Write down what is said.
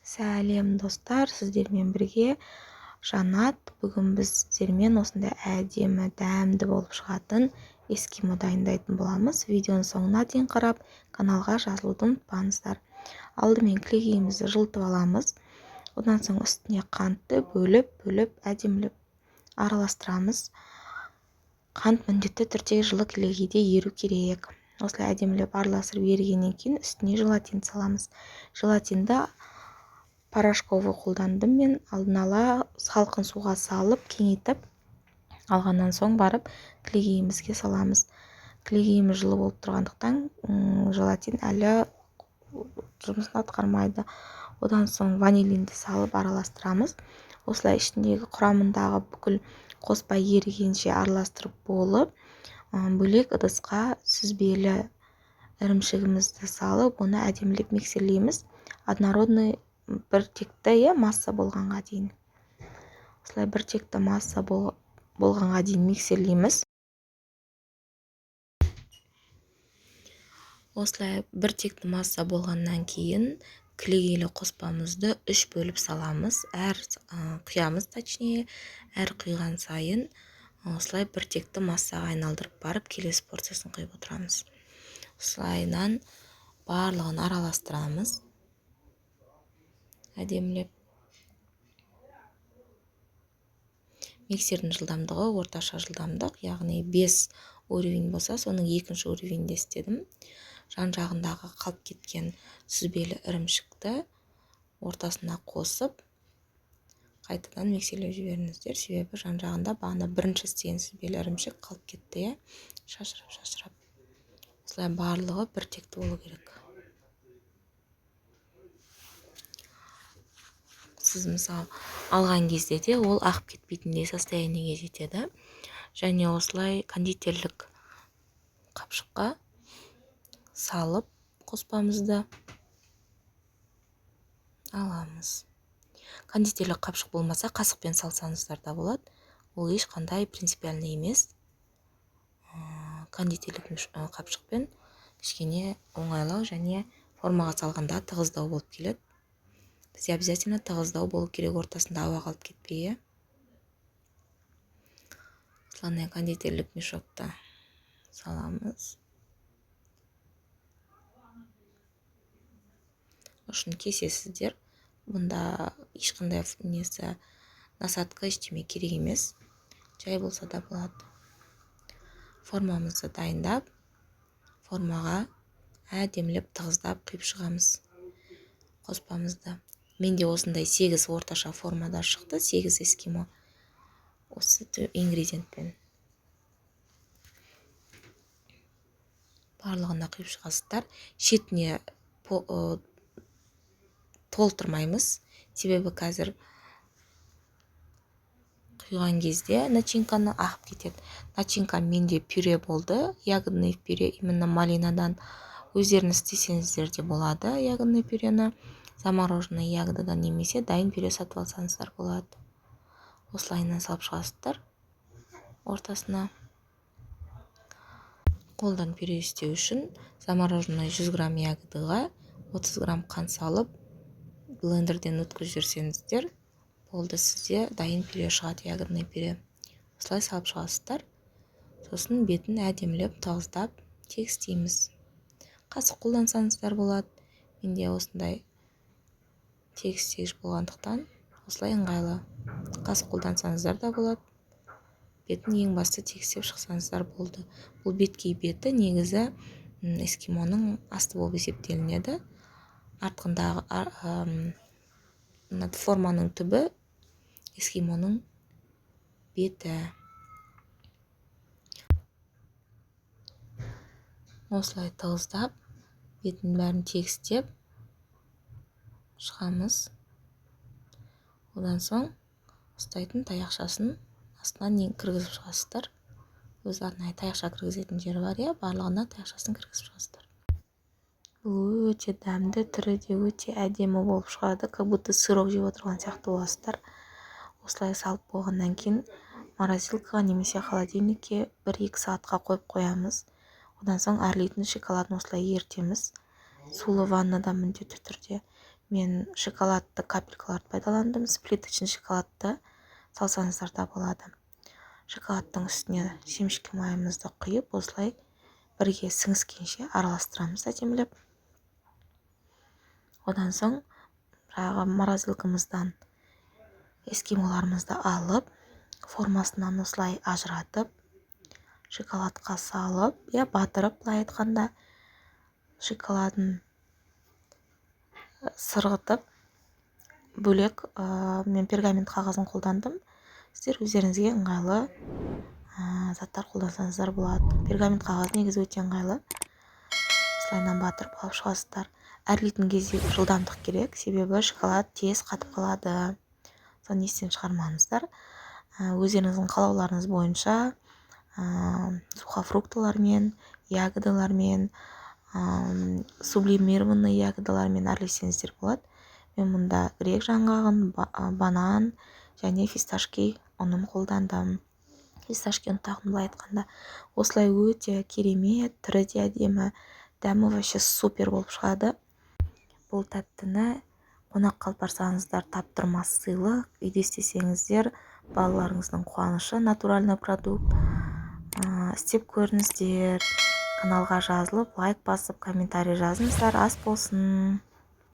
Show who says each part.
Speaker 1: Сәлем достар, сіздермен бірге Жанат. Бүгін біз сіздермен осындай әдемі, дәмді болып шығатын эскимо дайындайтын боламыз. Видеоның соңына дейін қарап, каналға жазылуды ұмытпаңыздар. Алдымен кілегейімізді жылытып аламыз. Одан соң үстіне қантты бөліп әдемілеп араластырамыз. Қант міндетті түрде жылы кілегейде еру керек. Осылай әдемілеп араластырып ергеннен кейін үстіне желатин саламыз. Желатинді порошковый қолдандым мен. Алдын ала салқын суға салып кеңейтіп алғаннан соң барып кілегейімізге саламыз. Кілегейіміз жылы болып тұрғандықтан желатин әлі жұмысын атқармайды. Одан соң ванилинді салып араластырамыз. Осылай ішіндегі құрамындағы бүкіл қоспа ерігенше араластырып болып, бөлек ыдысқа сүзбелі ірімшігімізді салып, оны әдемілеп миксерлейміз. Однородный бір текті масса болғанға дейін. Осылай бір текті масса болғанға дейін миксерлейміз. Осылай бір текті масса болғаннан кейін кілегейлі қоспамызды 3 бөліп саламыз. Құямыз, әр құйған сайын осылай бір текті массаға айналдырып барып, келесі порциясын құйып отырамыз. Осылайынан барлығын араластырамыз. Әдемілеп. Миксердің жылдамдығы орташа жылдамдық, яғни 5 уровень болса, соның 2-ші уровеньде істедім. Жан жағындағы қалып кеткен сүзбелі ірімшікті ортасына қосып, қайтадан миксерлеп жіберіңіздер, себебі жан жағында бағана бірінші істеген сүзбелі ірімшік қалып кетті, шашырап. Осылай барлығы бір текті болу керек. Сіз мысалы алған кезде де ол ағып кетпейтіндей состояниеге жетеді. Және осылай кондитерлік қапшыққа салып қоспамызды аламыз. Кондитерлік қапшық болмаса, қасықпен салсаңыздар да болады. Ол ешқандай принципиальный емес. Кондитерлік қапшықпен кішкене оңайлау және формаға салғанда тығыздау болып келеді. Бізде обязательно тығыздау болу керек, ортасында ауа қалып кетпей. Осылай кондитерлік мешокта саламыз. Ұшын кесесіздер. Бұнда ешқандай насадка ештеме керек емес. Жай болса да болады. Формамызды дайындап, формаға әдемілеп тығыздап құйып шығамыз қоспамызды. Менде осындай 8 орташа формада шықты, 8 эскимо. Осы ингредиентпен барлығына құйып шығасыздар. Шетіне толтырмаймыз, себебі қазір құйған кезде начинканы ағып кетеді. Начинка менде пюре болды, ягодный пюре, именно малинадан. Өздеріңіз істесеңіздер де болады, ягодный пюрені. Замороженный ягодадан немесе дайын пюре сатып алсаңыздар болады. Осылайынан салып шығасыздар ортасына. Қолдан пюре істеу үшін замороженный 100 грамм ягодаға 30 грамм қант салып, блендерден өткізіп жіберсеңіздер, болды, сізде дайын пюре шығады, ягодный пюре. Осылай салып шығасыздар. Сосын бетін әдемілеп тығыздап тегістейміз. Қасық қолдансаңыздар болады. Менде осындай тегіс болғандықтан осылай ыңғайлы. Қасық қолдансаңыздар да болады. Бетін ең басты тегістеп шықсаңыздар болды. Бұл беткей беті негізі эскимоның асты болып есептелінеді. Артқындағы форманың түбі эскимоның беті. Осылай тығыздап, бетін бәрін тегістеп шығамыз. Одан соң ұстайтын таяқшасын астынан кіргізіп шығасыздар. Өз арнайы таяқша кіргізетін жері бар, барлығына таяқшасын кіргізіп шығасыздар. Бұл өте дәмді, түрі де өте әдемі болып шығады, как будто сырок жеп отырған сияқты боласыздар. Осылай салып болғаннан кейін морозилкаға немесе холодильникке 1-2 сағатқа қойып қоямыз. Одан соң әрлейтін шоколадын осылай ертеміз. Сулы ваннада міндетті түрде. мен шоколадты капелькаларды пайдаландым. Сплиточный шоколадты салсаңыздар да болады. Шоколадтың үстіне семішке майымызды құйып, осылай бірге сіңіскенше араластырамыз әдемілеп. Одан соң морозилкамыздан эскимоларымызды алып, формасынан осылай ажыратып, шоколадқа салып, батырып, былай айтқанда, шоколадын сырғытып, бөлек мен пергамент қағазын қолдандым. Сіздер өздеріңізге ыңғайлы заттар қолдансаңыздар болады. Пергамент қағаз негізі өте ыңғайлы. Осылайынан батырып алып шығасыздар. Әрлейтін кезде жылдамдық керек, себебі шоколад тез қатып қалады. Соны естен шығармаңыздар. Өздеріңіздің қалауларыңыз бойынша сухофруктылармен, ягодалармен, сублимированный ягодалармен әрлесеңіздер болады. Мен мұнда грек жаңғағын, банан және фисташки ұнын қолдандым. Фисташки ұн тағын былай айтқанда. Осылай өте керемет, түрі де әдемі, дәмі вообще супер болып шығады. Бұл тәттіні қонаққа алып барсаңыздар таптырмас сыйлық, үйде істесеңіздер балаларыңыздың қуанышы, натуральный продукт. Істеп көріңіздер, каналға жазылып, лайк басып, комментарий жазыңыздар. Ас болсын.